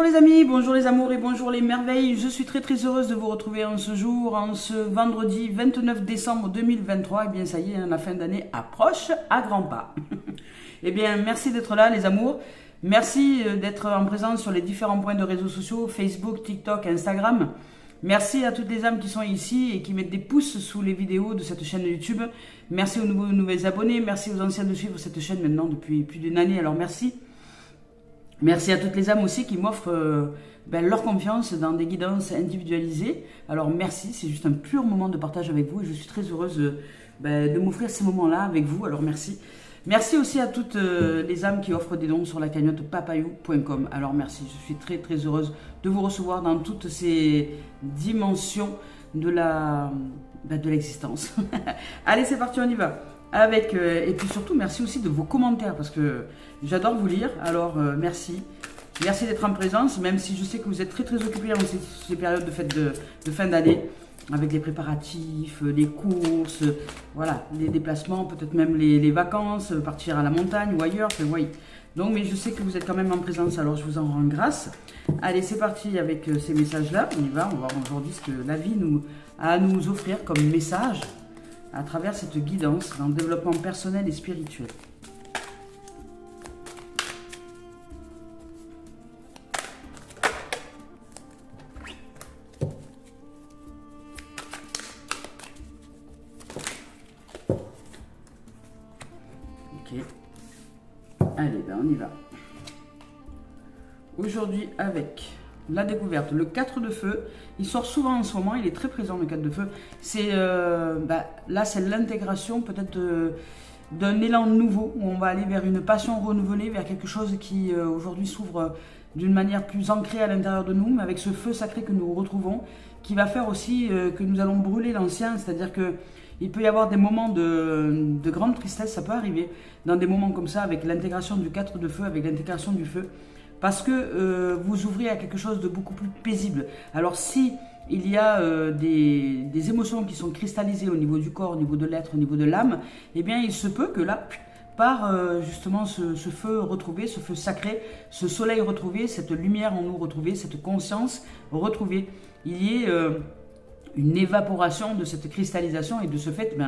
les amis, bonjour les amours et bonjour les merveilles. Je suis très heureuse de vous retrouver en ce jour, en ce vendredi 29 décembre 2023. Et bien ça y est, la fin d'année approche à grands pas. Et bien merci d'être là les amours. Merci d'être en présence sur les différents points de réseaux sociaux, Facebook, TikTok, Instagram. Merci à toutes les âmes qui sont ici et qui mettent des pouces sous les vidéos de cette chaîne YouTube. Merci aux nouvelles abonnés, merci aux anciens de suivre cette chaîne maintenant depuis plus d'une année, alors merci. Merci à toutes les âmes aussi qui m'offrent leur confiance dans des guidances individualisées. Alors merci, c'est juste un pur moment de partage avec vous et je suis très heureuse de m'offrir ces moments-là avec vous, alors merci. Merci aussi à toutes les âmes qui offrent des dons sur la cagnotte papayou.com. Alors merci, je suis très heureuse de vous recevoir dans toutes ces dimensions de l'existence. Allez, c'est parti, on y va. Et puis surtout, merci aussi de vos commentaires parce que j'adore vous lire. Alors merci. Merci d'être en présence, même si je sais que vous êtes très occupés en ces périodes de fin d'année. Avec les préparatifs, les courses, voilà, les déplacements, peut-être même les vacances, partir à la montagne ou ailleurs, enfin, oui. Donc, mais je sais que vous êtes quand même en présence, alors je vous en rends grâce. Allez, c'est parti avec ces messages-là. On y va, on va voir aujourd'hui ce que la vie a à nous offrir comme message à travers cette guidance dans le développement personnel et spirituel. Allez, on y va. Aujourd'hui, avec la découverte, le 4 de feu, il sort souvent en ce moment, il est très présent le 4 de feu. C'est là, c'est l'intégration peut-être d'un élan nouveau, où on va aller vers une passion renouvelée, vers quelque chose qui aujourd'hui s'ouvre d'une manière plus ancrée à l'intérieur de nous, mais avec ce feu sacré que nous retrouvons, qui va faire aussi que nous allons brûler l'ancien, c'est-à-dire que il peut y avoir des moments de grande tristesse, ça peut arriver dans des moments comme ça, avec l'intégration du 4 de feu, avec l'intégration du feu, parce que vous ouvrez à quelque chose de beaucoup plus paisible. Alors si il y a des émotions qui sont cristallisées au niveau du corps, au niveau de l'être, au niveau de l'âme, eh bien il se peut que là, par justement ce feu retrouvé, ce feu sacré, ce soleil retrouvé, cette lumière en nous retrouvée, cette conscience retrouvée, il y ait une évaporation de cette cristallisation et de ce fait,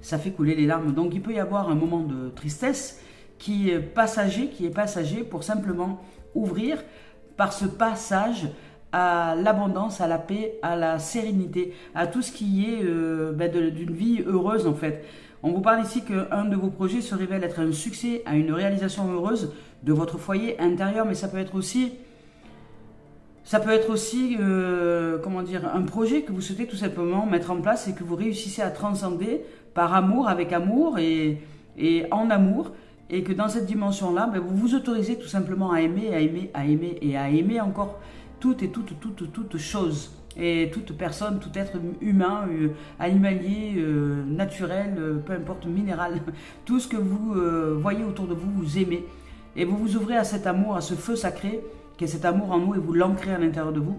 ça fait couler les larmes. Donc il peut y avoir un moment de tristesse qui est passager pour simplement ouvrir par ce passage à l'abondance, à la paix, à la sérénité, à tout ce qui est d'une vie heureuse en fait. On vous parle ici qu'un de vos projets se révèle être un succès, à une réalisation heureuse de votre foyer intérieur, mais ça peut être aussi comment dire, un projet que vous souhaitez tout simplement mettre en place et que vous réussissez à transcender par amour, avec amour et en amour. Et que dans cette dimension-là, vous vous autorisez tout simplement à aimer, à aimer, à aimer et à aimer encore toutes choses. Et toute personne, tout être humain, animalier, naturel, peu importe, minéral. Tout ce que vous voyez autour de vous, vous aimez. Et vous vous ouvrez à cet amour, à ce feu sacré qui est cet amour en nous et vous l'ancrez à l'intérieur de vous.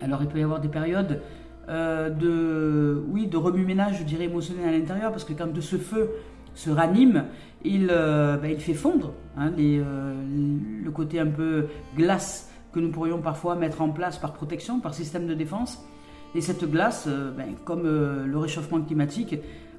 Alors il peut y avoir des périodes de remue-ménage, je dirais, émotionnel à l'intérieur, parce que quand ce feu se ranime, il fait fondre le côté un peu glace que nous pourrions parfois mettre en place par protection, par système de défense. Et cette glace, comme le réchauffement climatique,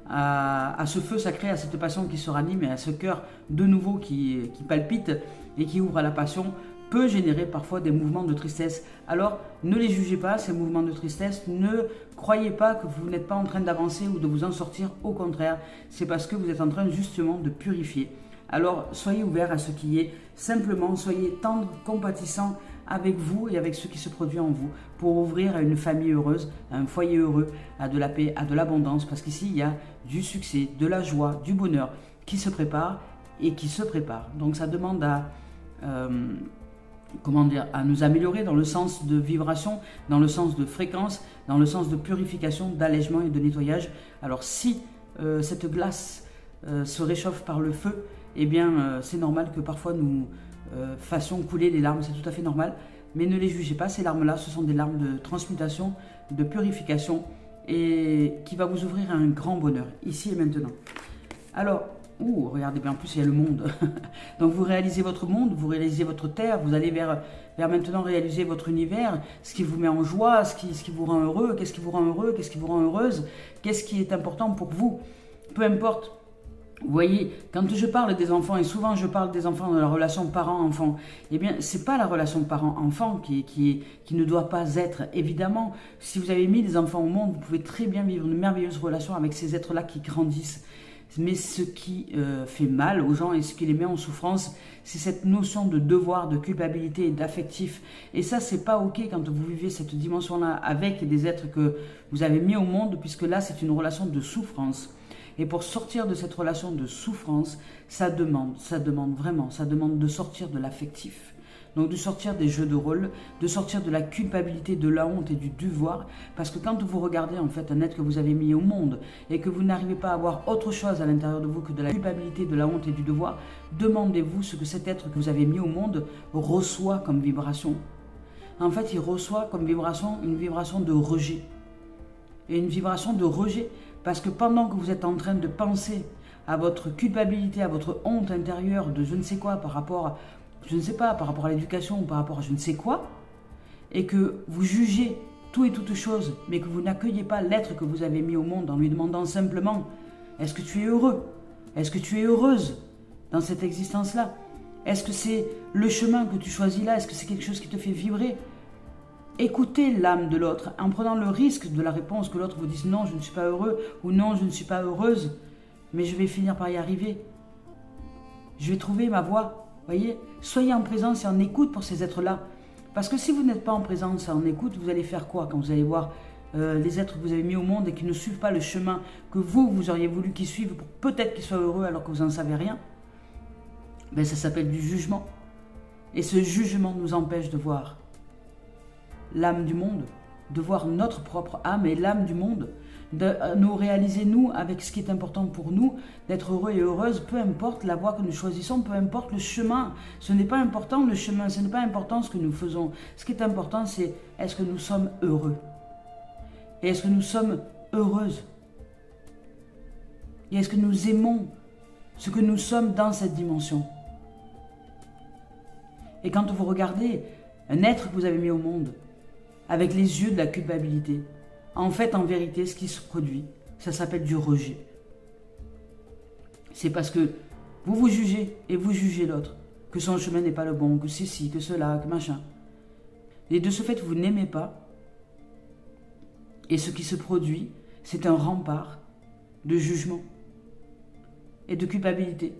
à ce feu sacré, à cette passion qui se ranime et à ce cœur de nouveau qui palpite et qui ouvre à la passion, peut générer parfois des mouvements de tristesse. Alors, ne les jugez pas, ces mouvements de tristesse. Ne croyez pas que vous n'êtes pas en train d'avancer ou de vous en sortir. Au contraire, c'est parce que vous êtes en train justement de purifier. Alors, soyez ouverts à ce qui est. Simplement, soyez tendres, compatissants avec vous et avec ce qui se produit en vous pour ouvrir à une famille heureuse, à un foyer heureux, à de la paix, à de l'abondance. Parce qu'ici, il y a du succès, de la joie, du bonheur qui se prépare et qui se prépare. Donc, ça demande à nous améliorer dans le sens de vibration, dans le sens de fréquence, dans le sens de purification, d'allègement et de nettoyage. Alors si cette glace se réchauffe par le feu, eh bien c'est normal que parfois nous fassions couler les larmes, c'est tout à fait normal. Mais ne les jugez pas, ces larmes-là, ce sont des larmes de transmutation, de purification et qui va vous ouvrir à un grand bonheur, ici et maintenant. Alors, Ouh, regardez bien, en plus il y a le monde. Donc vous réalisez votre monde, vous réalisez votre terre, vous allez vers maintenant réaliser votre univers, ce qui vous met en joie, ce qui vous rend heureux, qu'est-ce qui vous rend heureux, qu'est-ce qui vous rend heureuse, qu'est-ce qui est important pour vous. Peu importe. Vous voyez, quand je parle des enfants, et souvent je parle des enfants dans la relation parent-enfant, eh bien, c'est pas la relation parent-enfant qui ne doit pas être. Évidemment, si vous avez mis des enfants au monde, vous pouvez très bien vivre une merveilleuse relation avec ces êtres-là qui grandissent. Mais ce qui fait mal aux gens et ce qui les met en souffrance, c'est cette notion de devoir, de culpabilité et d'affectif. Et ça, c'est pas ok quand vous vivez cette dimension-là avec des êtres que vous avez mis au monde, puisque là, c'est une relation de souffrance. Et pour sortir de cette relation de souffrance, ça demande vraiment, ça demande de sortir de l'affectif. Donc de sortir des jeux de rôle, de sortir de la culpabilité, de la honte et du devoir. Parce que quand vous regardez en fait un être que vous avez mis au monde et que vous n'arrivez pas à avoir autre chose à l'intérieur de vous que de la culpabilité, de la honte et du devoir, demandez-vous ce que cet être que vous avez mis au monde reçoit comme vibration. En fait, il reçoit comme vibration une vibration de rejet. Et une vibration de rejet. Parce que pendant que vous êtes en train de penser à votre culpabilité, à votre honte intérieure de je ne sais quoi par rapport, je ne sais pas, par rapport à l'éducation ou par rapport à je ne sais quoi, et que vous jugez tout et toute chose, mais que vous n'accueillez pas l'être que vous avez mis au monde en lui demandant simplement « Est-ce que tu es heureux? Est-ce que tu es heureuse dans cette existence-là? Est-ce que c'est le chemin que tu choisis là? Est-ce que c'est quelque chose qui te fait vibrer ?» Écoutez l'âme de l'autre en prenant le risque de la réponse que l'autre vous dise non, je ne suis pas heureux ou non, je ne suis pas heureuse, mais je vais finir par y arriver. Je vais trouver ma voie. Voyez, soyez en présence et en écoute pour ces êtres-là. Parce que si vous n'êtes pas en présence et en écoute, vous allez faire quoi quand vous allez voir les êtres que vous avez mis au monde et qui ne suivent pas le chemin que vous auriez voulu qu'ils suivent pour peut-être qu'ils soient heureux alors que vous n'en savez rien? Ben, ça s'appelle du jugement. Et ce jugement nous empêche de voir l'âme du monde, de voir notre propre âme et l'âme du monde, de nous réaliser nous avec ce qui est important pour nous, d'être heureux et heureuse, peu importe la voie que nous choisissons, peu importe le chemin. Ce n'est pas important le chemin, ce n'est pas important ce que nous faisons. Ce qui est important, c'est est-ce que nous sommes heureux? Et est-ce que nous sommes heureuses? Et est-ce que nous aimons ce que nous sommes dans cette dimension? Et quand vous regardez un être que vous avez mis au monde, avec les yeux de la culpabilité, en fait, en vérité, ce qui se produit, ça s'appelle du rejet. C'est parce que vous vous jugez et vous jugez l'autre, que son chemin n'est pas le bon, que ceci, que cela, que machin. Et de ce fait, vous n'aimez pas. Et ce qui se produit, c'est un rempart de jugement et de culpabilité.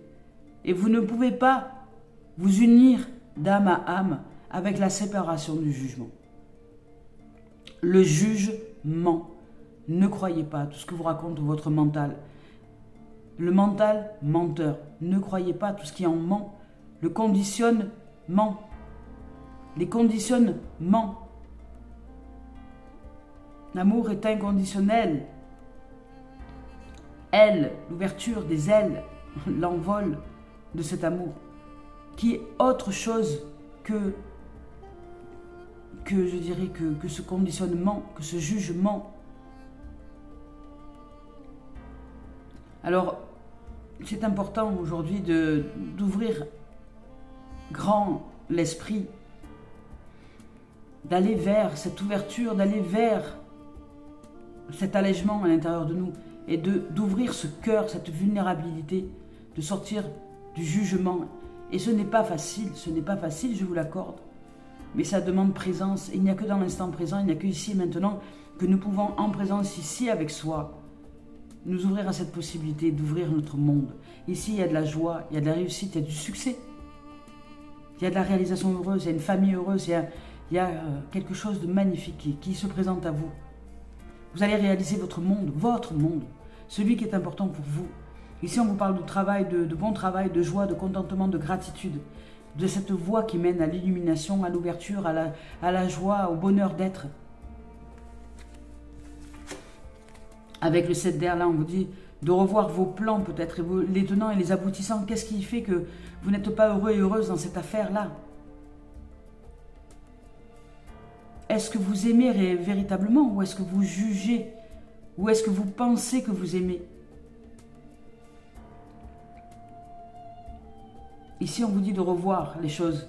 Et vous ne pouvez pas vous unir d'âme à âme avec la séparation du jugement. Le jugement. Ne croyez pas tout ce que vous raconte votre mental. Le mental, menteur. Ne croyez pas tout ce qui en ment. Le conditionnement. Les conditionnements. L'amour est inconditionnel. Elle, l'ouverture des ailes, l'envol de cet amour, qui est autre chose que je dirais que ce conditionnement, que ce jugement. Alors, c'est important aujourd'hui d'ouvrir grand l'esprit, d'aller vers cette ouverture, d'aller vers cet allègement à l'intérieur de nous et d'ouvrir ce cœur, cette vulnérabilité, de sortir du jugement. Et ce n'est pas facile, je vous l'accorde. Mais ça demande présence. Il n'y a que dans l'instant présent, il n'y a que ici et maintenant que nous pouvons, en présence ici avec soi, nous ouvrir à cette possibilité d'ouvrir notre monde. Ici, il y a de la joie, il y a de la réussite, il y a du succès. Il y a de la réalisation heureuse, il y a une famille heureuse, il y a quelque chose de magnifique qui se présente à vous. Vous allez réaliser votre monde, celui qui est important pour vous. Ici, on vous parle de travail, de bon travail, de joie, de contentement, de gratitude. De cette voie qui mène à l'illumination, à l'ouverture, à la joie, au bonheur d'être. Avec le 7 d'air, là, on vous dit de revoir vos plans peut-être, les tenants et les aboutissants. Qu'est-ce qui fait que vous n'êtes pas heureux et heureuse dans cette affaire-là? Est-ce que vous aimez véritablement ou est-ce que vous jugez? Ou est-ce que vous pensez que vous aimez? Ici, on vous dit de revoir les choses,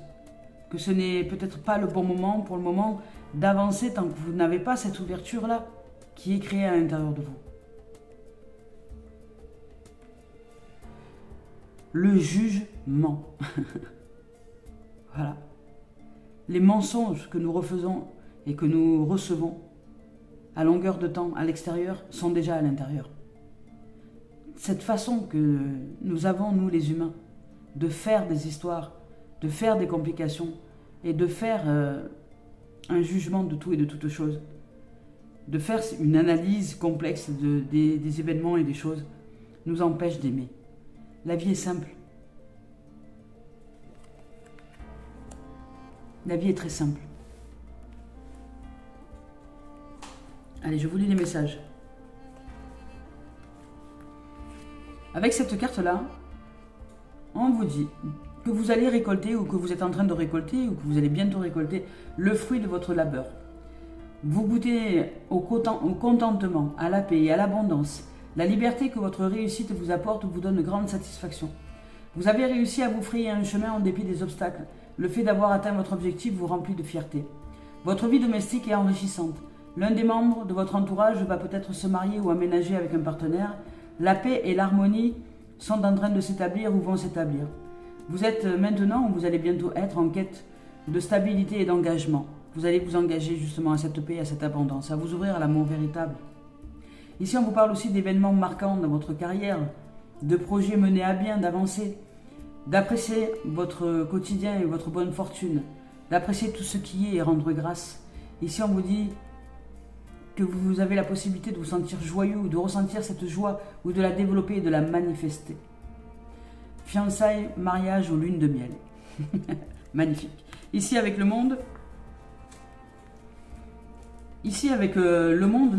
que ce n'est peut-être pas le bon moment pour le moment d'avancer tant que vous n'avez pas cette ouverture-là qui est créée à l'intérieur de vous. Le jugement. Voilà. Les mensonges que nous refaisons et que nous recevons à longueur de temps à l'extérieur sont déjà à l'intérieur. Cette façon que nous avons, nous les humains, de faire des histoires, de faire des complications et de faire un jugement de tout et de toutes choses, de faire une analyse complexe des événements et des choses, nous empêche d'aimer. La vie est simple. La vie est très simple. Allez, je vous lis les messages. Avec cette carte-là, on vous dit que vous allez récolter ou que vous êtes en train de récolter ou que vous allez bientôt récolter le fruit de votre labeur. Vous goûtez au contentement, à la paix et à l'abondance. La liberté que votre réussite vous apporte vous donne grande satisfaction. Vous avez réussi à vous frayer un chemin en dépit des obstacles. Le fait d'avoir atteint votre objectif vous remplit de fierté. Votre vie domestique est enrichissante. L'un des membres de votre entourage va peut-être se marier ou aménager avec un partenaire. La paix et l'harmonie sont en train de s'établir ou vont s'établir. Vous êtes maintenant ou vous allez bientôt être en quête de stabilité et d'engagement. Vous allez vous engager justement à cette paix, à cette abondance, à vous ouvrir à l'amour véritable. Ici, on vous parle aussi d'événements marquants dans votre carrière, de projets menés à bien, d'avancer, d'apprécier votre quotidien et votre bonne fortune, d'apprécier tout ce qui est et rendre grâce. Ici, on vous dit que vous avez la possibilité de vous sentir joyeux ou de ressentir cette joie ou de la développer et de la manifester. Fiançailles, mariage ou lune de miel. Magnifique. Ici, avec le monde,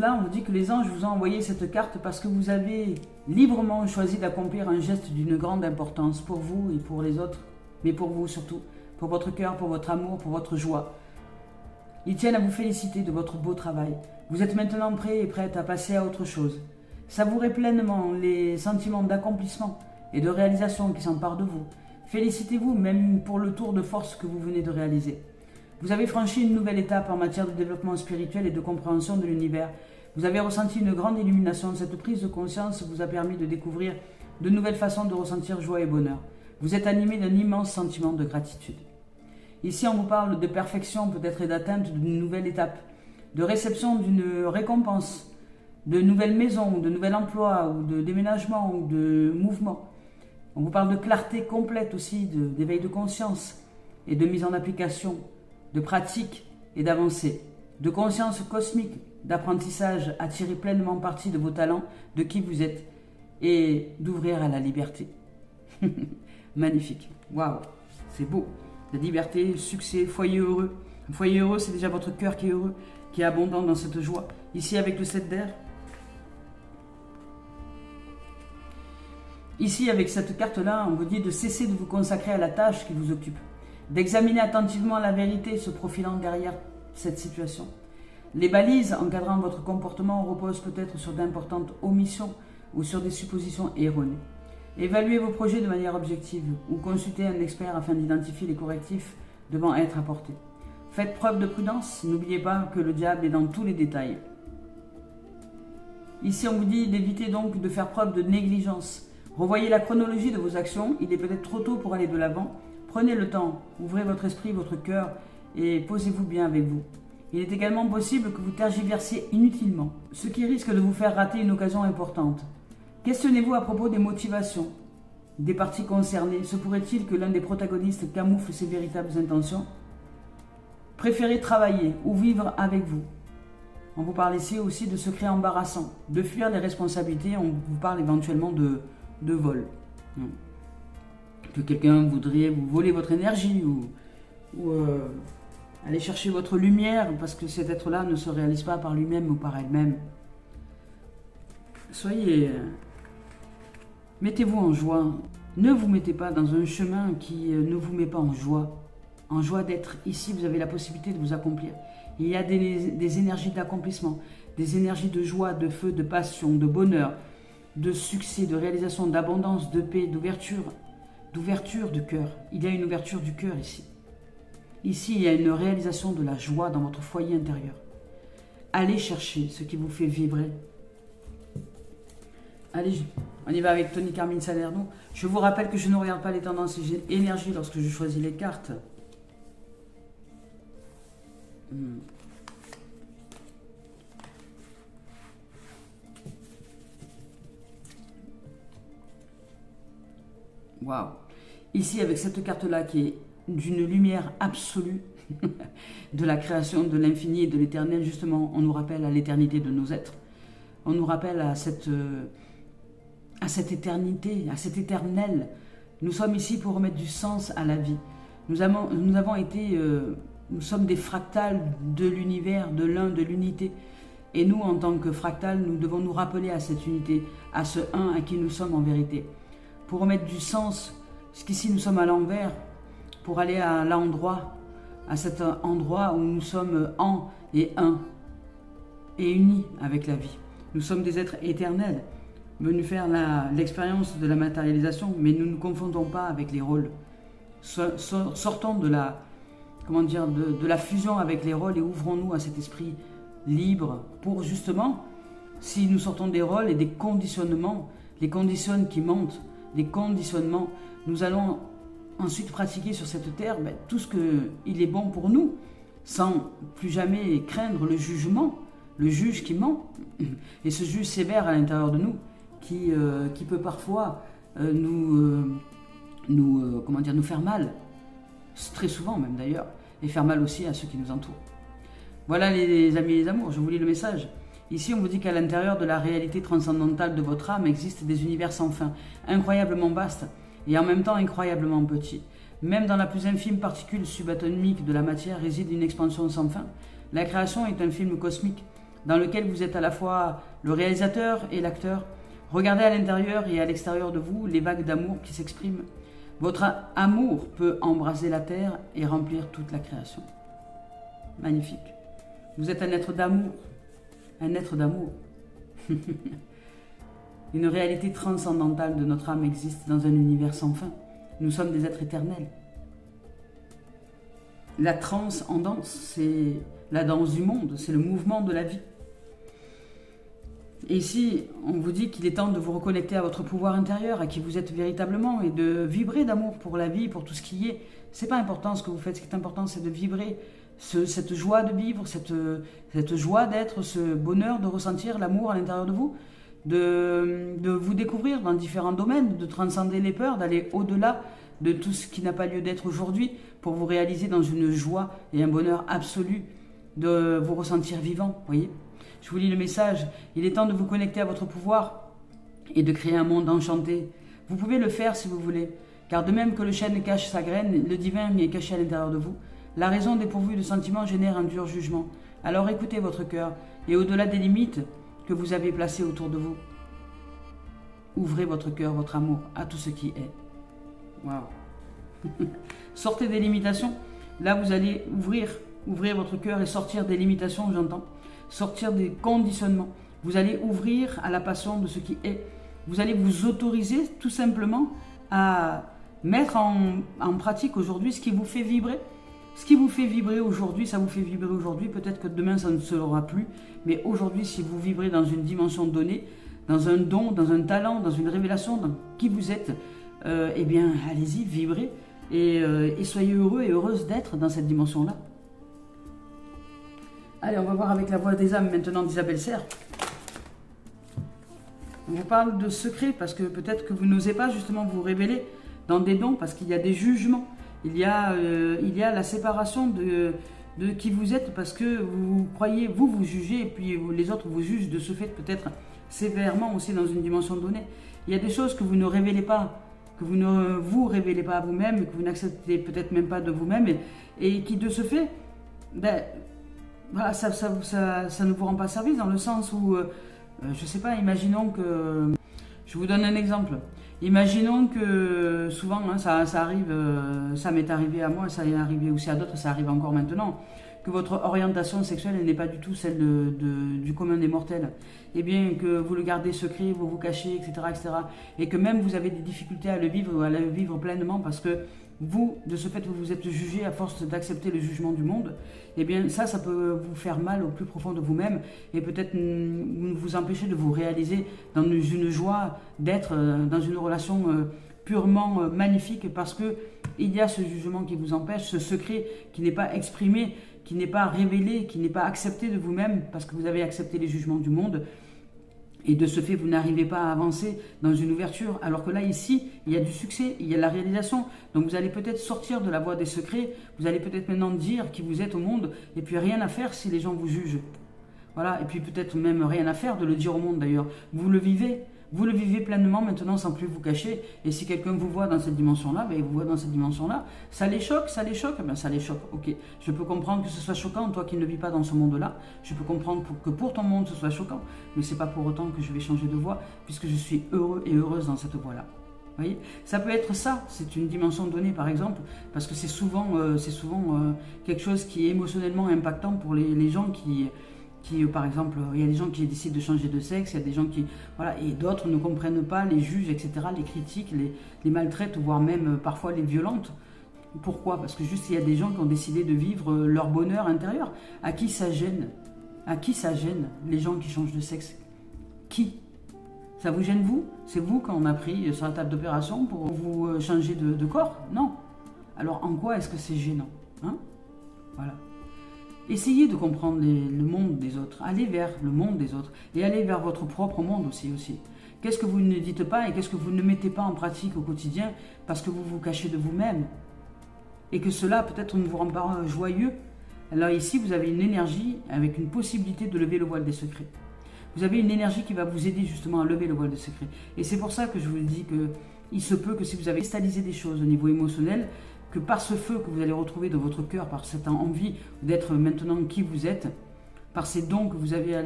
là, on vous dit que les anges vous ont envoyé cette carte parce que vous avez librement choisi d'accomplir un geste d'une grande importance pour vous et pour les autres, mais pour vous surtout, pour votre cœur, pour votre amour, pour votre joie. Ils tiennent à vous féliciter de votre beau travail. Vous êtes maintenant prêt et prête à passer à autre chose. Savourez pleinement les sentiments d'accomplissement et de réalisation qui s'emparent de vous. Félicitez-vous même pour le tour de force que vous venez de réaliser. Vous avez franchi une nouvelle étape en matière de développement spirituel et de compréhension de l'univers. Vous avez ressenti une grande illumination. Cette prise de conscience vous a permis de découvrir de nouvelles façons de ressentir joie et bonheur. Vous êtes animé d'un immense sentiment de gratitude. Ici, on vous parle de perfection peut-être et d'atteinte d'une nouvelle étape, de réception d'une récompense, de nouvelles maisons, de nouvel emploi, ou de déménagement, ou de mouvement. On vous parle de clarté complète aussi, d'éveil de conscience et de mise en application, de pratique et d'avancée, de conscience cosmique, d'apprentissage à tirer pleinement parti de vos talents, de qui vous êtes, et d'ouvrir à la liberté. Magnifique. Waouh, c'est beau. La liberté, succès, foyer heureux. Un foyer heureux, c'est déjà votre cœur qui est heureux, qui est abondant dans cette joie. Ici, avec le 7 d'air. Ici, avec cette carte-là, on vous dit de cesser de vous consacrer à la tâche qui vous occupe, d'examiner attentivement la vérité se profilant derrière cette situation. Les balises encadrant votre comportement reposent peut-être sur d'importantes omissions ou sur des suppositions erronées. Évaluez vos projets de manière objective ou consultez un expert afin d'identifier les correctifs devant être apportés. Faites preuve de prudence, n'oubliez pas que le diable est dans tous les détails. Ici, on vous dit d'éviter donc de faire preuve de négligence. Revoyez la chronologie de vos actions, il est peut-être trop tôt pour aller de l'avant. Prenez le temps, ouvrez votre esprit, votre cœur et posez-vous bien avec vous. Il est également possible que vous tergiversiez inutilement, ce qui risque de vous faire rater une occasion importante. Questionnez-vous à propos des motivations des parties concernées. Se pourrait-il que l'un des protagonistes camoufle ses véritables intentions? Préférez travailler ou vivre avec vous. On vous parle ici aussi de secrets embarrassants, de fuir les responsabilités. On vous parle éventuellement de vol. Que quelqu'un voudrait vous voler votre énergie ou aller chercher votre lumière parce que cet être-là ne se réalise pas par lui-même ou par elle-même. Mettez-vous en joie. Ne vous mettez pas dans un chemin qui ne vous met pas en joie. En joie d'être ici, vous avez la possibilité de vous accomplir. Il y a des énergies d'accomplissement, des énergies de joie, de feu, de passion, de bonheur, de succès, de réalisation, d'abondance, de paix, d'ouverture d'ouverture de cœur. Il y a une ouverture du cœur ici. Ici, il y a une réalisation de la joie dans votre foyer intérieur. Allez chercher ce qui vous fait vibrer. Allez, on y va avec Tony Carmine Salerno. Je vous rappelle que je ne regarde pas les tendances énergie lorsque je choisis les cartes. Waouh! Ici, avec cette carte-là qui est d'une lumière absolue, de la création, de l'infini et de l'éternel, justement, on nous rappelle à l'éternité de nos êtres. On nous rappelle à cette éternité, à cet éternel. Nous sommes ici pour remettre du sens à la vie. Nous sommes des fractales de l'univers, de l'un, de l'unité. Et nous, en tant que fractales, nous devons nous rappeler à cette unité, à ce un à qui nous sommes en vérité. Pour remettre du sens, parce qu'ici nous sommes à l'envers, pour aller à l'endroit, à cet endroit où nous sommes en et un, et unis avec la vie. Nous sommes des êtres éternels, venus faire l'expérience de la matérialisation, mais nous ne nous confondons pas avec les rôles. Sortons de la, de la fusion avec les rôles et ouvrons-nous à cet esprit libre pour justement, si nous sortons des rôles et des conditionnements, les conditions qui montent, les conditionnements, nous allons ensuite pratiquer sur cette terre tout ce qu'il est bon pour nous, sans plus jamais craindre le jugement, le juge qui ment, et ce juge sévère à l'intérieur de nous, qui peut parfois nous faire mal, très souvent même d'ailleurs, et faire mal aussi à ceux qui nous entourent. Voilà les amis et les amours, je vous lis le message. Ici, on vous dit qu'à l'intérieur de la réalité transcendantale de votre âme existent des univers sans fin, incroyablement vastes et en même temps incroyablement petits. Même dans la plus infime particule subatomique de la matière réside une expansion sans fin. La création est un film cosmique dans lequel vous êtes à la fois le réalisateur et l'acteur. Regardez à l'intérieur et à l'extérieur de vous les vagues d'amour qui s'expriment. Votre amour peut embraser la terre et remplir toute la création. Magnifique. Vous êtes un être d'amour. Un être d'amour. Une réalité transcendantale de notre âme existe dans un univers sans fin. Nous sommes des êtres éternels. La transcendance, c'est la danse du monde, c'est le mouvement de la vie. Et ici, on vous dit qu'il est temps de vous reconnecter à votre pouvoir intérieur, à qui vous êtes véritablement, et de vibrer d'amour pour la vie, pour tout ce qui est. C'est pas important ce que vous faites, ce qui est important, c'est de vibrer cette joie de vivre, cette joie d'être, ce bonheur de ressentir l'amour à l'intérieur de vous, de vous découvrir dans différents domaines, de transcender les peurs, d'aller au-delà de tout ce qui n'a pas lieu d'être aujourd'hui, pour vous réaliser dans une joie et un bonheur absolu, de vous ressentir vivant, voyez. Je vous lis le message. Il est temps de vous connecter à votre pouvoir et de créer un monde enchanté. Vous pouvez le faire si vous voulez, car de même que le chêne cache sa graine, le divin est caché à l'intérieur de vous. La raison dépourvue de sentiments génère un dur jugement. Alors écoutez votre cœur et au-delà des limites que vous avez placées autour de vous, ouvrez votre cœur, votre amour à tout ce qui est. Waouh. Sortez des limitations. Là, vous allez ouvrir votre cœur et sortir des limitations, j'entends. Sortir des conditionnements. Vous allez ouvrir à la passion de ce qui est. Vous allez vous autoriser tout simplement à mettre en pratique aujourd'hui ce qui vous fait vibrer. Ce qui vous fait vibrer aujourd'hui, ça vous fait vibrer aujourd'hui. Peut-être que demain, ça ne se l'aura plus. Mais aujourd'hui, si vous vibrez dans une dimension donnée, dans un don, dans un talent, dans une révélation, dans qui vous êtes, eh bien, allez-y, vibrez. Et soyez heureux et heureuse d'être dans cette dimension-là. Allez, on va voir avec la voix des âmes maintenant d'Isabelle Serre. On vous parle de secrets parce que peut-être que vous n'osez pas justement vous révéler dans des dons parce qu'il y a des jugements. Il y a la séparation de qui vous êtes parce que vous croyez, vous jugez et puis les autres vous jugent de ce fait peut-être sévèrement aussi dans une dimension donnée. Il y a des choses que vous ne révélez pas, que vous ne vous révélez pas à vous-même, que vous n'acceptez peut-être même pas de vous-même et qui de ce fait, voilà, ça ne vous rend pas service dans le sens où, je ne sais pas, imaginons que, je vous donne un exemple, imaginons que souvent, hein, ça arrive, ça m'est arrivé à moi, ça est arrivé aussi à d'autres, ça arrive encore maintenant, que votre orientation sexuelle n'est pas du tout celle du commun des mortels, et bien que vous le gardez secret, vous vous cachez, etc., etc., et que même vous avez des difficultés à le vivre ou à le vivre pleinement parce que vous, de ce fait, vous vous êtes jugé à force d'accepter le jugement du monde, eh bien ça peut vous faire mal au plus profond de vous-même et peut-être vous empêcher de vous réaliser dans une joie d'être dans une relation purement magnifique parce que il y a ce jugement qui vous empêche, ce secret qui n'est pas exprimé, qui n'est pas révélé, qui n'est pas accepté de vous-même parce que vous avez accepté les jugements du monde. Et de ce fait, vous n'arrivez pas à avancer dans une ouverture. Alors que là, ici, il y a du succès, il y a de la réalisation. Donc vous allez peut-être sortir de la voie des secrets. Vous allez peut-être maintenant dire qui vous êtes au monde. Et puis rien à faire si les gens vous jugent. Voilà. Et puis peut-être même rien à faire de le dire au monde d'ailleurs. Vous le vivez. Vous le vivez pleinement maintenant sans plus vous cacher. Et si quelqu'un vous voit dans cette dimension-là, ben, il vous voit dans cette dimension-là. Ça les choque, ben, ça les choque. Ok, je peux comprendre que ce soit choquant, toi qui ne vis pas dans ce monde-là. Je peux comprendre que pour ton monde ce soit choquant. Mais ce n'est pas pour autant que je vais changer de voie, puisque je suis heureux et heureuse dans cette voie-là. Vous voyez, ça peut être ça, c'est une dimension donnée par exemple, parce que c'est souvent quelque chose qui est émotionnellement impactant pour les gens qui par exemple, il y a des gens qui décident de changer de sexe, il y a des gens qui, voilà, et d'autres ne comprennent pas, les jugent, etc., les critiquent, les maltraitent, voire même parfois les violentent. Pourquoi? Parce que juste il y a des gens qui ont décidé de vivre leur bonheur intérieur. À qui ça gêne? À qui ça gêne, les gens qui changent de sexe? Qui? Ça vous gêne vous? C'est vous quand on a pris sur la table d'opération pour vous changer de corps? Non. Alors en quoi est-ce que c'est gênant? Hein? Voilà. Essayez de comprendre le monde des autres, allez vers le monde des autres et allez vers votre propre monde aussi. Qu'est-ce que vous ne dites pas et qu'est-ce que vous ne mettez pas en pratique au quotidien parce que vous vous cachez de vous-même et que cela peut-être ne vous rend pas joyeux. Alors ici, vous avez une énergie avec une possibilité de lever le voile des secrets. Vous avez une énergie qui va vous aider justement à lever le voile des secrets. Et c'est pour ça que je vous dis qu'il se peut que si vous avez cristallisé des choses au niveau émotionnel, que par ce feu que vous allez retrouver dans votre cœur, par cette envie d'être maintenant qui vous êtes, par ces dons que vous avez,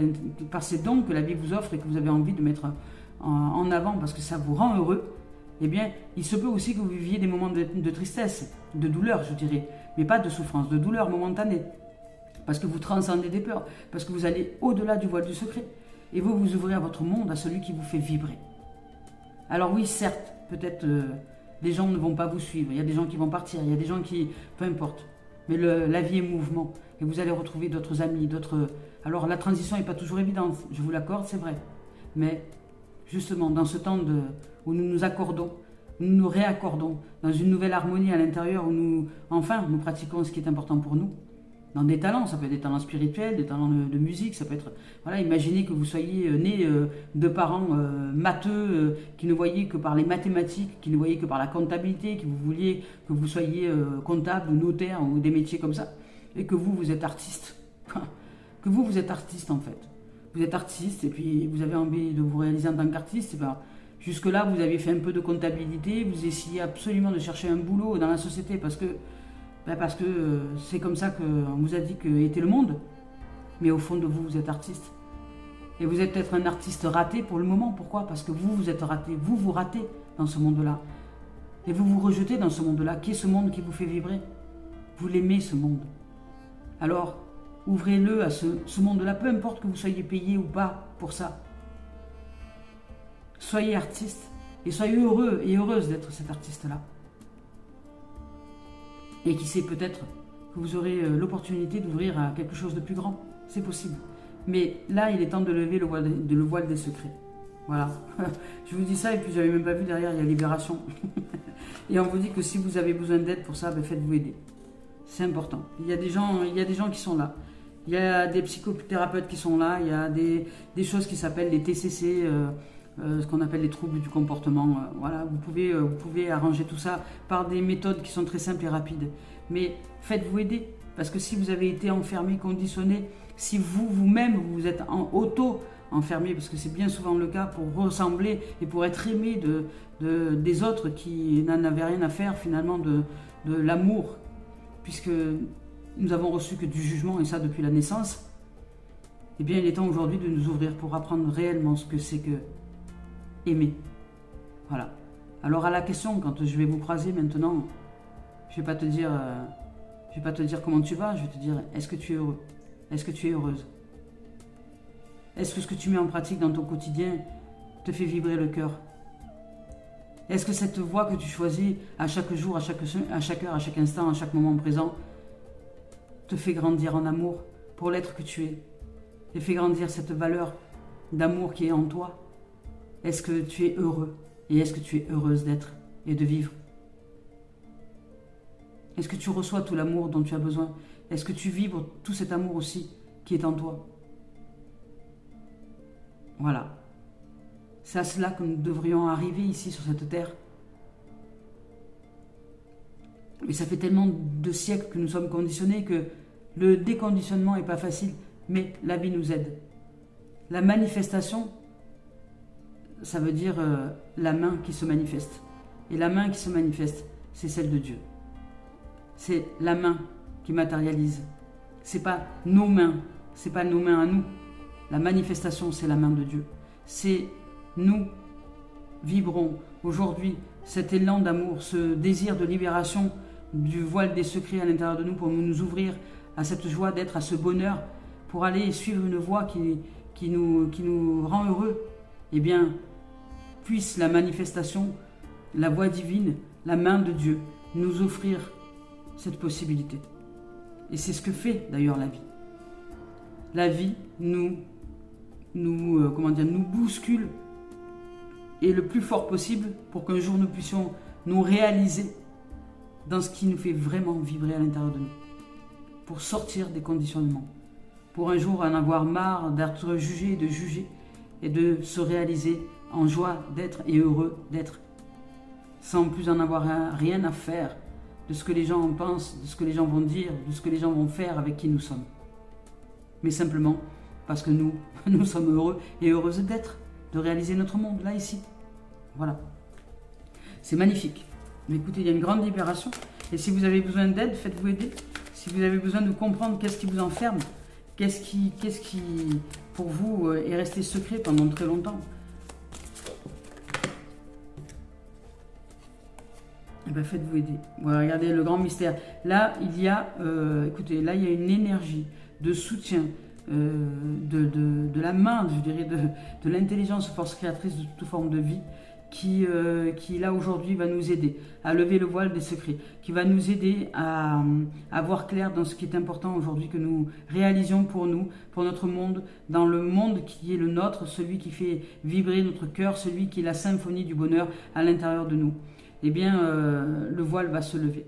par ces dons que la vie vous offre et que vous avez envie de mettre en avant parce que ça vous rend heureux, eh bien, il se peut aussi que vous viviez des moments de tristesse, de douleur, je dirais, mais pas de souffrance, de douleur momentanée, parce que vous transcendez des peurs, parce que vous allez au-delà du voile du secret, et vous vous ouvrez à votre monde, à celui qui vous fait vibrer. Alors oui, certes, peut-être... les gens ne vont pas vous suivre, il y a des gens qui vont partir, il y a des gens qui... Peu importe. Mais la vie est mouvement. Et vous allez retrouver d'autres amis, d'autres... Alors la transition n'est pas toujours évidente, je vous l'accorde, c'est vrai. Mais justement, dans ce temps où nous nous accordons, nous nous réaccordons, dans une nouvelle harmonie à l'intérieur, où nous pratiquons ce qui est important pour nous, dans des talents, ça peut être des talents spirituels, des talents de musique, ça peut être... Voilà, imaginez que vous soyez né de parents matheux, qui ne voyaient que par les mathématiques, qui ne voyaient que par la comptabilité, que vous soyez comptable ou notaire ou des métiers comme ça, et que vous êtes artiste. Que vous êtes artiste en fait. Vous êtes artiste et puis vous avez envie de vous réaliser en tant qu'artiste, ben, jusque-là vous avez fait un peu de comptabilité, vous essayez absolument de chercher un boulot dans la société parce que c'est comme ça qu'on vous a dit qu'était le monde. Mais au fond de vous, vous êtes artiste. Et vous êtes peut-être un artiste raté pour le moment. Pourquoi? Parce que vous êtes raté. Vous ratez dans ce monde-là. Et vous vous rejetez dans ce monde-là. Qui est ce monde qui vous fait vibrer? Vous l'aimez, ce monde. Alors, ouvrez-le à ce monde-là, peu importe que vous soyez payé ou pas pour ça. Soyez artiste. Et soyez heureux et heureuse d'être cet artiste-là. Et qui sait, peut-être que vous aurez l'opportunité d'ouvrir à quelque chose de plus grand. C'est possible. Mais là, il est temps de lever le voile des secrets. Voilà. Je vous dis ça et puis j'avais même pas vu derrière, il y a Libération. Et on vous dit que si vous avez besoin d'aide pour ça, ben faites-vous aider. C'est important. Il y a des gens qui sont là. Il y a des psychothérapeutes qui sont là. Il y a des choses qui s'appellent les TCC, ce qu'on appelle les troubles du comportement. Voilà, vous pouvez arranger tout ça par des méthodes qui sont très simples et rapides. Mais faites-vous aider, parce que si vous avez été enfermé, conditionné, si vous-même vous êtes auto-enfermé, parce que c'est bien souvent le cas pour ressembler et pour être aimé des autres qui n'en avaient rien à faire finalement de l'amour, puisque nous avons reçu que du jugement et ça depuis la naissance, eh bien il est temps aujourd'hui de nous ouvrir pour apprendre réellement ce que c'est que aimer. Voilà. Alors à la question, quand je vais vous croiser maintenant, je ne vais pas te dire Je ne vais pas te dire comment tu vas, je vais te dire, est-ce que tu es heureux? Est-ce que tu es heureuse? Est-ce que ce que tu mets en pratique dans ton quotidien te fait vibrer le cœur? Est-ce que cette voie que tu choisis à chaque jour, à chaque heure, à chaque instant, à chaque moment présent, te fait grandir en amour pour l'être que tu es? Te fait grandir cette valeur d'amour qui est en toi? Est-ce que tu es heureux? Et est-ce que tu es heureuse d'être et de vivre? Est-ce que tu reçois tout l'amour dont tu as besoin? Est-ce que tu vibres tout cet amour aussi qui est en toi? Voilà. C'est à cela que nous devrions arriver ici sur cette terre. Mais ça fait tellement de siècles que nous sommes conditionnés que le déconditionnement n'est pas facile, mais la vie nous aide. La manifestation, ça veut dire la main qui se manifeste. Et la main qui se manifeste, c'est celle de Dieu. C'est la main qui matérialise. C'est pas nos mains, c'est pas nos mains à nous. La manifestation, c'est la main de Dieu. C'est nous vibrons aujourd'hui cet élan d'amour, ce désir de libération du voile des secrets à l'intérieur de nous pour nous ouvrir à cette joie d'être, à ce bonheur, pour aller suivre une voie qui nous rend heureux. Eh bien, puisse la manifestation, la voie divine, la main de Dieu, nous offrir cette possibilité. Et c'est ce que fait d'ailleurs la vie. La vie nous bouscule et le plus fort possible pour qu'un jour nous puissions nous réaliser dans ce qui nous fait vraiment vibrer à l'intérieur de nous. Pour sortir des conditionnements. Pour un jour en avoir marre d'être jugé et de juger et de se réaliser en joie d'être et heureux d'être. Sans plus en avoir rien à faire de ce que les gens en pensent, de ce que les gens vont dire, de ce que les gens vont faire avec qui nous sommes. Mais simplement parce que nous sommes heureux et heureuses d'être, de réaliser notre monde, là, ici. Voilà. C'est magnifique. Mais écoutez, il y a une grande libération. Et si vous avez besoin d'aide, faites-vous aider. Si vous avez besoin de comprendre qu'est-ce qui vous enferme, qu'est-ce qui, pour vous, est resté secret pendant très longtemps, eh bien, faites-vous aider. Voilà, regardez le grand mystère. Là, il y a, écoutez, là, il y a une énergie de soutien, de la main, je dirais, de l'intelligence force créatrice de toute forme de vie, qui là aujourd'hui va nous aider à lever le voile des secrets, qui va nous aider à voir clair dans ce qui est important aujourd'hui que nous réalisions pour nous, pour notre monde, dans le monde qui est le nôtre, celui qui fait vibrer notre cœur, celui qui est la symphonie du bonheur à l'intérieur de nous. Eh bien, le voile va se lever.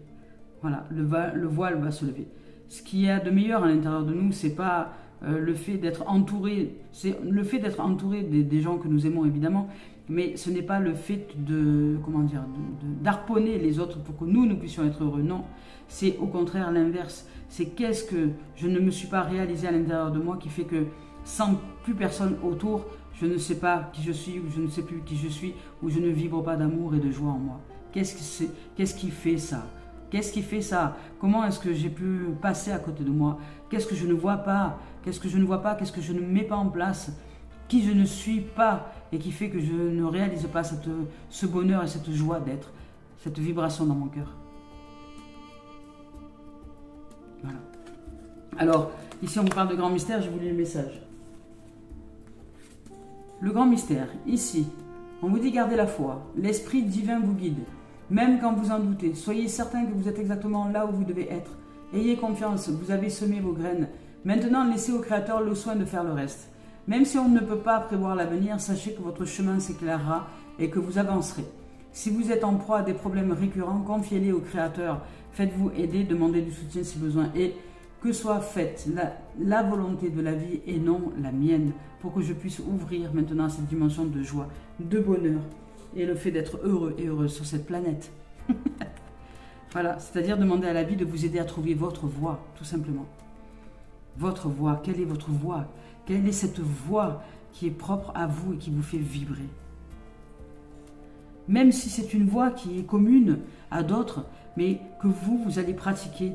Voilà, le voile va se lever. Ce qu'il y a de meilleur à l'intérieur de nous, c'est pas le fait d'être entouré, c'est le fait d'être entouré des gens que nous aimons évidemment, mais ce n'est pas le fait d'harponner les autres pour que nous puissions être heureux. Non, c'est au contraire l'inverse. C'est qu'est-ce que je ne me suis pas réalisé à l'intérieur de moi qui fait que sans plus personne autour, je ne sais pas qui je suis ou je ne sais plus qui je suis ou je ne vibre pas d'amour et de joie en moi. Qu'est-ce qui fait ça? Qu'est-ce qui fait ça? Comment est-ce que j'ai pu passer à côté de moi? Qu'est-ce que je ne vois pas? Qu'est-ce que je ne vois pas? Qu'est-ce que je ne mets pas en place? Qui je ne suis pas et qui fait que je ne réalise pas ce bonheur et cette joie d'être, cette vibration dans mon cœur. Voilà. Alors, ici on vous parle de grand mystère, je vous lis le message. Le grand mystère, ici, on vous dit gardez la foi, l'esprit divin vous guide. Même quand vous en doutez, soyez certain que vous êtes exactement là où vous devez être. Ayez confiance, vous avez semé vos graines. Maintenant, laissez au Créateur le soin de faire le reste. Même si on ne peut pas prévoir l'avenir, sachez que votre chemin s'éclairera et que vous avancerez. Si vous êtes en proie à des problèmes récurrents, confiez-les au Créateur. Faites-vous aider, demandez du soutien si besoin et que soit faite la volonté de la vie et non la mienne pour que je puisse ouvrir maintenant cette dimension de joie, de bonheur et le fait d'être heureux et heureuse sur cette planète. Voilà, c'est-à-dire demander à la vie de vous aider à trouver votre voie, tout simplement. Votre voie, quelle est votre voie? Quelle est cette voie qui est propre à vous et qui vous fait vibrer? Même si c'est une voie qui est commune à d'autres, mais que vous allez pratiquer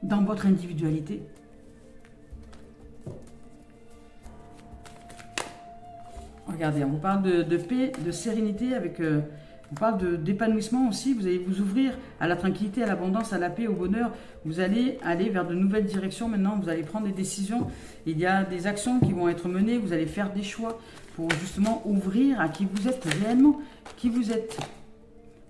dans votre individualité. Regardez, on vous parle de paix, de sérénité avec On parle d'épanouissement aussi, vous allez vous ouvrir à la tranquillité, à l'abondance, à la paix, au bonheur. Vous allez aller vers de nouvelles directions maintenant, vous allez prendre des décisions. Il y a des actions qui vont être menées, vous allez faire des choix pour justement ouvrir à qui vous êtes réellement, qui vous êtes.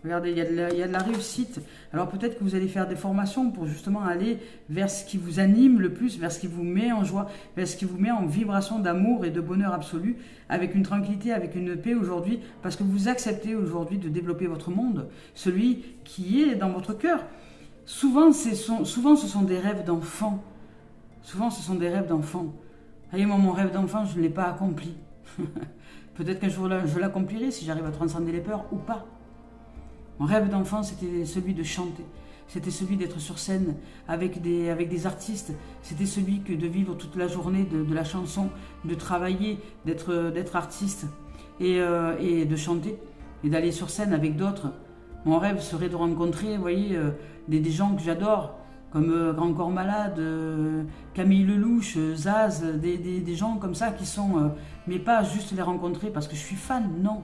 Regardez, il y a de la réussite. Alors peut-être que vous allez faire des formations pour justement aller vers ce qui vous anime le plus, vers ce qui vous met en joie, vers ce qui vous met en vibration d'amour et de bonheur absolu, avec une tranquillité, avec une paix aujourd'hui, parce que vous acceptez aujourd'hui de développer votre monde, celui qui est dans votre cœur. Souvent, ce sont des rêves d'enfants. Souvent, ce sont des rêves d'enfants. Voyez, moi, mon rêve d'enfant, je ne l'ai pas accompli. Peut-être qu'un jour, je l'accomplirai si j'arrive à transcender les peurs ou pas. Mon rêve d'enfant, c'était celui de chanter. C'était celui d'être sur scène avec des artistes. C'était celui de vivre toute la journée de la chanson, de travailler, d'être artiste et de chanter et d'aller sur scène avec d'autres. Mon rêve serait de rencontrer, vous voyez, des gens que j'adore, comme Grand Corps Malade, Camille Lelouch, Zaz, des gens comme ça qui sont... mais pas juste les rencontrer parce que je suis fan, non.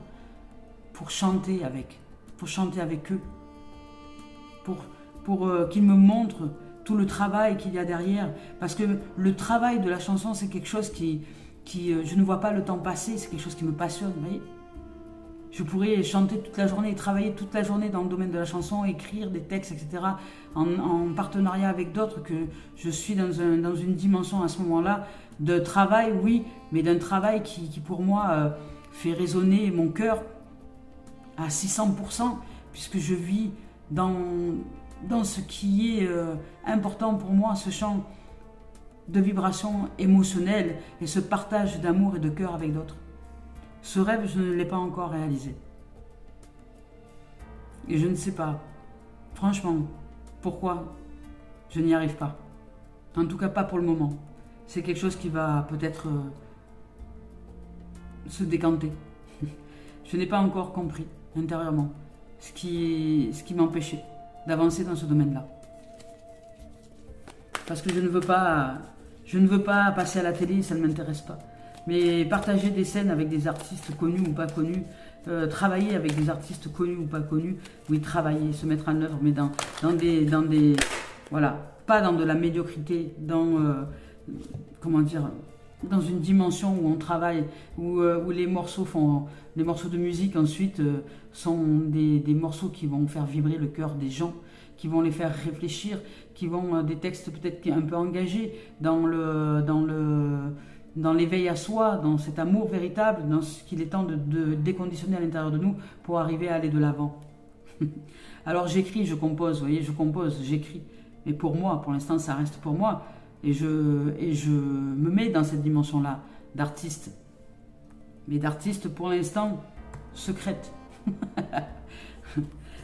Pour chanter avec eux, pour qu'ils me montrent tout le travail qu'il y a derrière, parce que le travail de la chanson, c'est quelque chose qui je ne vois pas le temps passer, c'est quelque chose qui me passionne, vous voyez. Je pourrais chanter toute la journée, travailler toute la journée dans le domaine de la chanson, écrire des textes, etc., en partenariat avec d'autres, que je suis dans une dimension à ce moment-là de travail, oui, mais d'un travail qui pour moi, fait résonner mon cœur à 600%, puisque je vis dans ce qui est important pour moi, ce champ de vibration émotionnelle et ce partage d'amour et de cœur avec d'autres. Ce rêve, je ne l'ai pas encore réalisé. Et je ne sais pas, franchement, pourquoi je n'y arrive pas. En tout cas, pas pour le moment. C'est quelque chose qui va peut-être se décanter. Je n'ai pas encore compris intérieurement ce qui m'empêchait d'avancer dans ce domaine-là. Parce que je ne veux pas passer à la télé, ça ne m'intéresse pas. Mais partager des scènes avec des artistes connus ou pas connus, travailler avec des artistes connus ou pas connus, oui, travailler, se mettre en œuvre, mais dans des voilà, pas dans de la médiocrité, comment dire, dans une dimension où on travaille, où les morceaux de musique ensuite sont des morceaux qui vont faire vibrer le cœur des gens, qui vont les faire réfléchir, qui vont des textes peut-être un peu engagés dans l'éveil à soi, dans cet amour véritable, dans ce qu'il est temps de déconditionner à l'intérieur de nous pour arriver à aller de l'avant. Alors j'écris, je compose, vous voyez, je compose, j'écris. Mais pour moi, pour l'instant, ça reste pour moi. Et je me mets dans cette dimension-là d'artiste. Mais d'artiste, pour l'instant, secrète.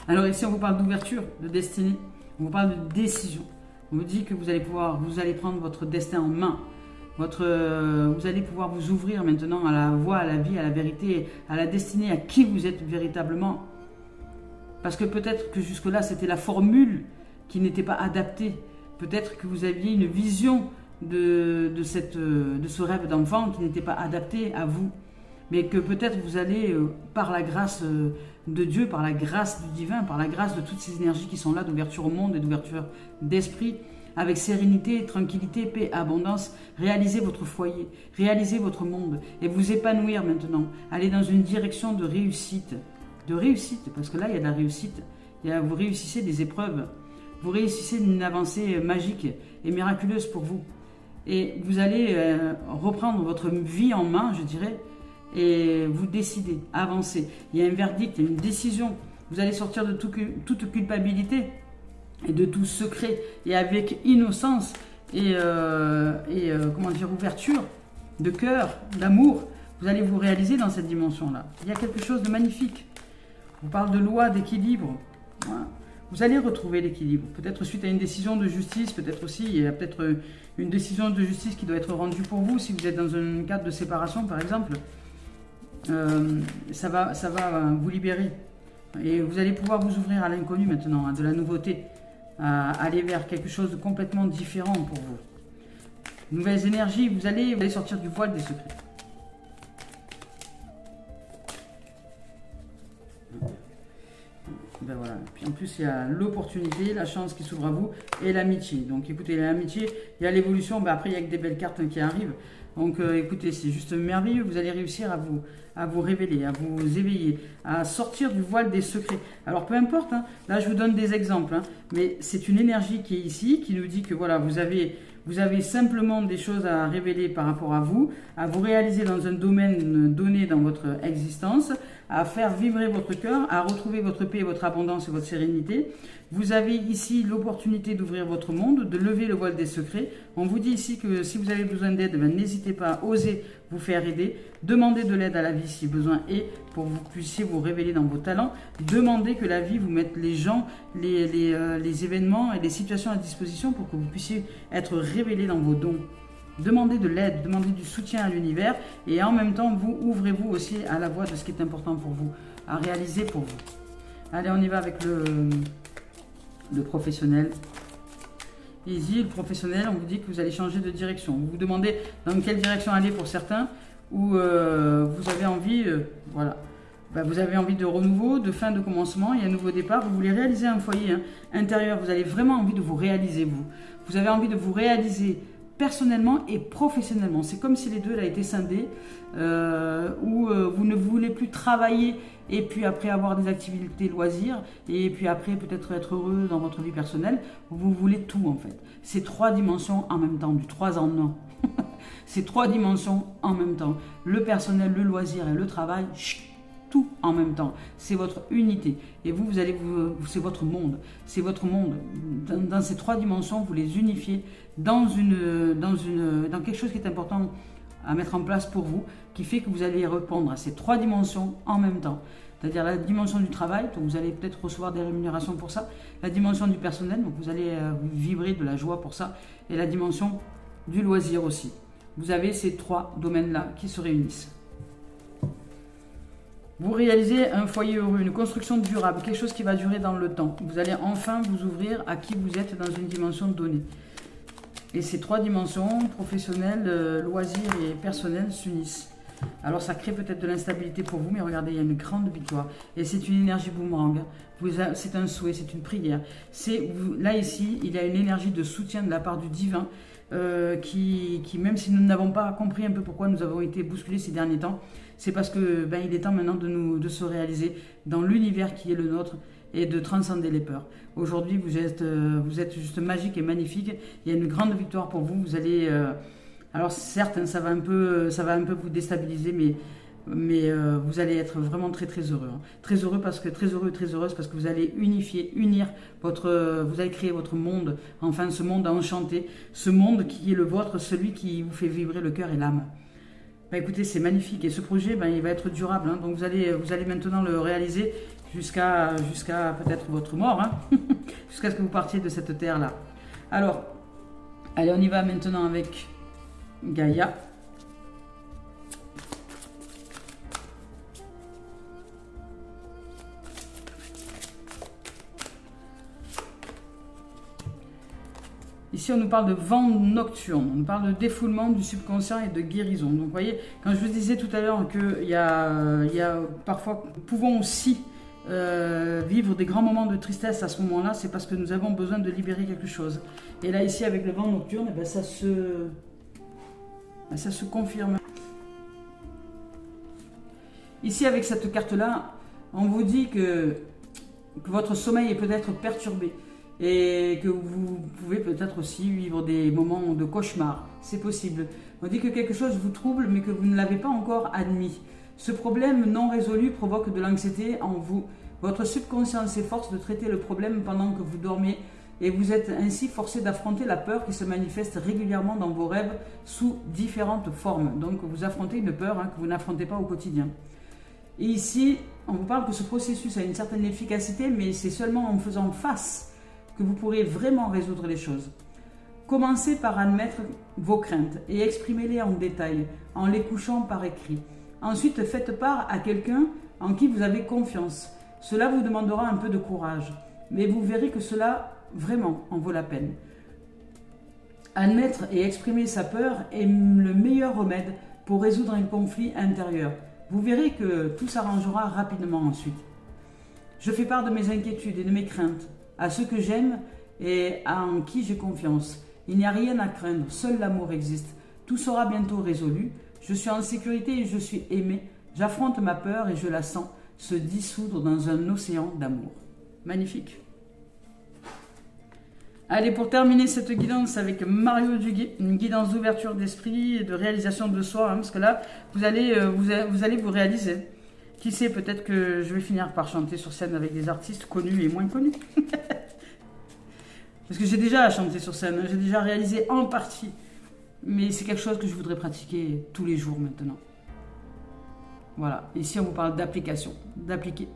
Alors ici, on vous parle d'ouverture, de destinée. On vous parle de décision. On vous dit que vous allez prendre votre destin en main. Vous allez pouvoir vous ouvrir maintenant à la voie, à la vie, à la vérité, à la destinée, à qui vous êtes véritablement. Parce que peut-être que jusque-là, c'était la formule qui n'était pas adaptée. Peut-être que vous aviez une vision de ce rêve d'enfant qui n'était pas adapté à vous. Mais que peut-être vous allez, par la grâce de Dieu, par la grâce du divin, par la grâce de toutes ces énergies qui sont là, d'ouverture au monde et d'ouverture d'esprit, avec sérénité, tranquillité, paix, abondance, réaliser votre foyer, réaliser votre monde et vous épanouir maintenant. Aller dans une direction de réussite, parce que là, il y a de la réussite. Vous réussissez des épreuves. Vous réussissez une avancée magique et miraculeuse pour vous. Et vous allez reprendre votre vie en main, je dirais, et vous décidez, avancer. Il y a un verdict, il y a une décision. Vous allez sortir de toute culpabilité et de tout secret. Et avec innocence et comment dire, ouverture de cœur, d'amour, vous allez vous réaliser dans cette dimension-là. Il y a quelque chose de magnifique. On parle de loi, d'équilibre. Voilà. Vous allez retrouver l'équilibre, peut-être suite à une décision de justice, peut-être aussi, il y a peut-être une décision de justice qui doit être rendue pour vous, si vous êtes dans un cadre de séparation par exemple, ça va vous libérer. Et vous allez pouvoir vous ouvrir à l'inconnu maintenant, à de la nouveauté, à aller vers quelque chose de complètement différent pour vous. Nouvelles énergies, vous allez sortir du voile des secrets. plus, il y a l'opportunité, la chance qui s'ouvre à vous et l'amitié. Donc écoutez, l'amitié, il y a l'évolution, ben, après il y a que des belles cartes qui arrivent. Donc écoutez, c'est juste merveilleux, vous allez réussir à vous révéler, à vous éveiller, à sortir du voile des secrets. Alors peu importe, hein, là je vous donne des exemples, hein, mais c'est une énergie qui est ici, qui nous dit que voilà, vous avez simplement des choses à révéler par rapport à vous réaliser dans un domaine donné dans votre existence, à faire vibrer votre cœur, à retrouver votre paix, votre abondance et votre sérénité. Vous avez ici l'opportunité d'ouvrir votre monde, de lever le voile des secrets. On vous dit ici que si vous avez besoin d'aide, ben, n'hésitez pas, osez vous faire aider. Demandez de l'aide à la vie si besoin est, pour que vous puissiez vous révéler dans vos talents. Demandez que la vie vous mette les gens, les événements et les situations à disposition pour que vous puissiez être révélé dans vos dons. Demandez de l'aide, demandez du soutien à l'univers et en même temps, vous ouvrez-vous aussi à la voie de ce qui est important pour vous, à réaliser pour vous. Allez, on y va avec le professionnel. Ici, le professionnel, on vous dit que vous allez changer de direction. Vous vous demandez dans quelle direction aller pour certains, ou vous avez envie, voilà. Ben, vous avez envie de renouveau, de fin de commencement, il y a un nouveau départ. Vous voulez réaliser un foyer intérieur, vous avez vraiment envie de vous réaliser, vous. Vous avez envie de vous réaliser personnellement et professionnellement. C'est comme si les deux là étaient scindés, où vous ne voulez plus travailler et puis après avoir des activités loisirs et puis après peut-être être heureux dans votre vie personnelle. Vous voulez tout en fait. C'est 3 dimensions en même temps, du 3 en 1. C'est 3 dimensions en même temps. Le personnel, le loisir et le travail, tout en même temps. C'est votre unité. Et vous c'est votre monde. C'est votre monde. Dans ces 3 dimensions, vous les unifiez dans quelque chose qui est important à mettre en place pour vous, qui fait que vous allez répondre à ces 3 dimensions en même temps. C'est-à-dire la dimension du travail, donc vous allez peut-être recevoir des rémunérations pour ça. La dimension du personnel, donc vous allez vibrer de la joie pour ça. Et la dimension du loisir aussi. Vous avez ces 3 domaines-là qui se réunissent. Vous réalisez un foyer heureux, une construction durable, quelque chose qui va durer dans le temps. Vous allez enfin vous ouvrir à qui vous êtes dans une dimension donnée. Et ces 3 dimensions, professionnelles, loisirs et personnelles, s'unissent. Alors ça crée peut-être de l'instabilité pour vous, mais regardez, il y a une grande victoire. Et c'est une énergie boomerang. C'est un souhait, c'est une prière. Là ici, il y a une énergie de soutien de la part du divin, qui même si nous n'avons pas compris un peu pourquoi nous avons été bousculés ces derniers temps, c'est parce que il est temps maintenant de se réaliser dans l'univers qui est le nôtre et de transcender les peurs. Aujourd'hui, vous êtes juste magique et magnifique. Il y a une grande victoire pour vous. Vous allez, alors certes, ça va un peu vous déstabiliser, mais vous allez être vraiment très très heureux. Très heureux très heureuse parce que vous allez unir vous allez créer votre monde, enfin ce monde enchanté, ce monde qui est le vôtre, celui qui vous fait vibrer le cœur et l'âme. Écoutez, c'est magnifique et ce projet, il va être durable. Donc vous allez maintenant le réaliser jusqu'à peut-être votre mort, jusqu'à ce que vous partiez de cette terre-là. Alors, allez, on y va maintenant avec Gaïa. Ici, on nous parle de vent nocturne, on nous parle de défoulement du subconscient et de guérison. Donc, vous voyez, quand je vous disais tout à l'heure qu'il y a parfois, nous pouvons aussi vivre des grands moments de tristesse à ce moment-là, c'est parce que nous avons besoin de libérer quelque chose. Et là, ici, avec le vent nocturne, ça se confirme. Ici, avec cette carte-là, on vous dit que votre sommeil est peut-être perturbé. Et que vous pouvez peut-être aussi vivre des moments de cauchemar. C'est possible. On dit que quelque chose vous trouble, mais que vous ne l'avez pas encore admis. Ce problème non résolu provoque de l'anxiété en vous. Votre subconscient s'efforce de traiter le problème pendant que vous dormez et vous êtes ainsi forcé d'affronter la peur qui se manifeste régulièrement dans vos rêves sous différentes formes. Donc vous affrontez une peur que vous n'affrontez pas au quotidien. Et ici, on vous parle que ce processus a une certaine efficacité, mais c'est seulement en faisant face que vous pourrez vraiment résoudre les choses. Commencez par admettre vos craintes et exprimez-les en détail, en les couchant par écrit. Ensuite, faites part à quelqu'un en qui vous avez confiance. Cela vous demandera un peu de courage, mais vous verrez que cela, vraiment, en vaut la peine. Admettre et exprimer sa peur est le meilleur remède pour résoudre un conflit intérieur. Vous verrez que tout s'arrangera rapidement ensuite. Je fais part de mes inquiétudes et de mes craintes à ceux que j'aime et en qui j'ai confiance. Il n'y a rien à craindre, seul l'amour existe. Tout sera bientôt résolu. Je suis en sécurité et je suis aimé. J'affronte ma peur et je la sens se dissoudre dans un océan d'amour. Magnifique. Allez, pour terminer cette guidance avec Mario Duguay, une guidance d'ouverture d'esprit et de réalisation de soi, hein, parce que là, vous allez vous réaliser. Qui sait, peut-être que je vais finir par chanter sur scène avec des artistes connus et moins connus. Parce que j'ai déjà chanté sur scène, hein, j'ai déjà réalisé en partie. Mais c'est quelque chose que je voudrais pratiquer tous les jours maintenant. Voilà, ici on vous parle d'application, d'appliquer.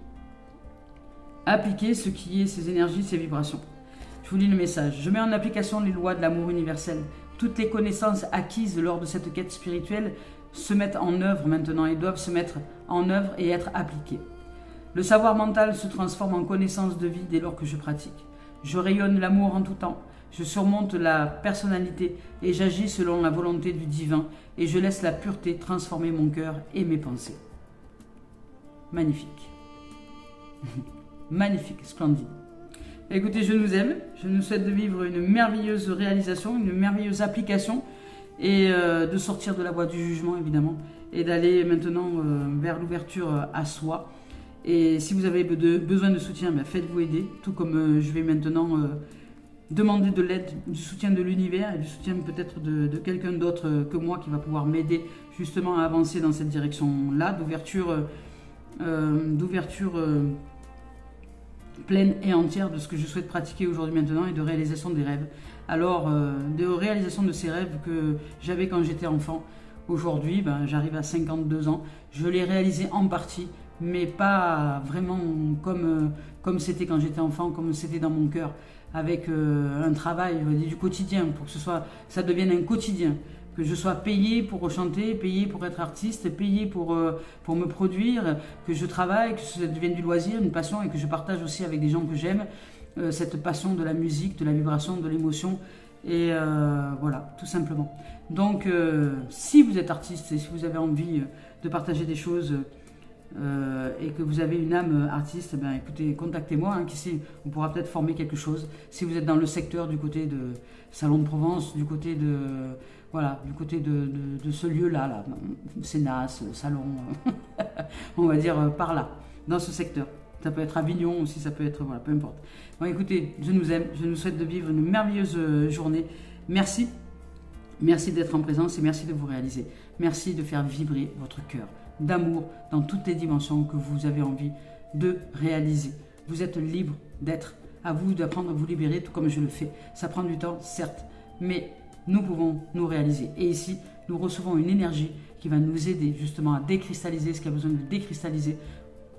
Appliquer ce qui est ces énergies, ces vibrations. Je vous lis le message. Je mets en application les lois de l'amour universel. Toutes les connaissances acquises lors de cette quête spirituelle se mettent en œuvre maintenant et doivent se mettre en œuvre et être appliquées. Le savoir mental se transforme en connaissance de vie dès lors que je pratique. Je rayonne l'amour en tout temps. Je surmonte la personnalité et j'agis selon la volonté du divin et je laisse la pureté transformer mon cœur et mes pensées. Magnifique. Magnifique, splendide. Écoutez, je nous aime, je nous souhaite de vivre une merveilleuse réalisation, une merveilleuse application et de sortir de la voie du jugement évidemment et d'aller maintenant vers l'ouverture à soi. Et si vous avez besoin de soutien, ben faites-vous aider, tout comme je vais maintenant demander de l'aide, du soutien de l'univers et du soutien peut-être de quelqu'un d'autre que moi qui va pouvoir m'aider justement à avancer dans cette direction-là, d'ouverture pleine et entière de ce que je souhaite pratiquer aujourd'hui maintenant et de réalisation des rêves. Alors, de réalisation de ces rêves que j'avais quand j'étais enfant. Aujourd'hui, ben, j'arrive à 52 ans. Je l'ai réalisé en partie, mais pas vraiment comme c'était quand j'étais enfant, comme c'était dans mon cœur, avec un travail du quotidien, pour que ça devienne un quotidien. Que je sois payé pour chanter, payé pour être artiste, payé pour me produire, que je travaille, que ça devienne du loisir, une passion et que je partage aussi avec des gens que j'aime cette passion de la musique, de la vibration, de l'émotion et voilà, tout simplement. Donc si vous êtes artiste et si vous avez envie de partager des choses et que vous avez une âme artiste, ben écoutez, contactez-moi, hein, qui sait, on pourra peut-être former quelque chose. Si vous êtes dans le secteur du côté de Salon de Provence, du côté de voilà, du côté de ce lieu-là, Sénas, Salon, on va dire par là, dans ce secteur. Ça peut être Avignon aussi, ça peut être, voilà, peu importe. Bon, écoutez, je nous aime, je nous souhaite de vivre une merveilleuse journée. Merci. Merci d'être en présence et merci de vous réaliser. Merci de faire vibrer votre cœur d'amour dans toutes les dimensions que vous avez envie de réaliser. Vous êtes libre d'être. À vous d'apprendre à vous libérer, tout comme je le fais. Ça prend du temps, certes, mais nous pouvons nous réaliser. Et ici, nous recevons une énergie qui va nous aider justement à décristalliser ce qui a besoin de décristalliser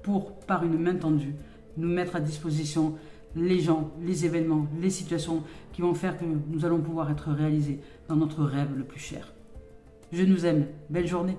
pour, par une main tendue, nous mettre à disposition les gens, les événements, les situations qui vont faire que nous allons pouvoir être réalisés dans notre rêve le plus cher. Je nous aime. Belle journée.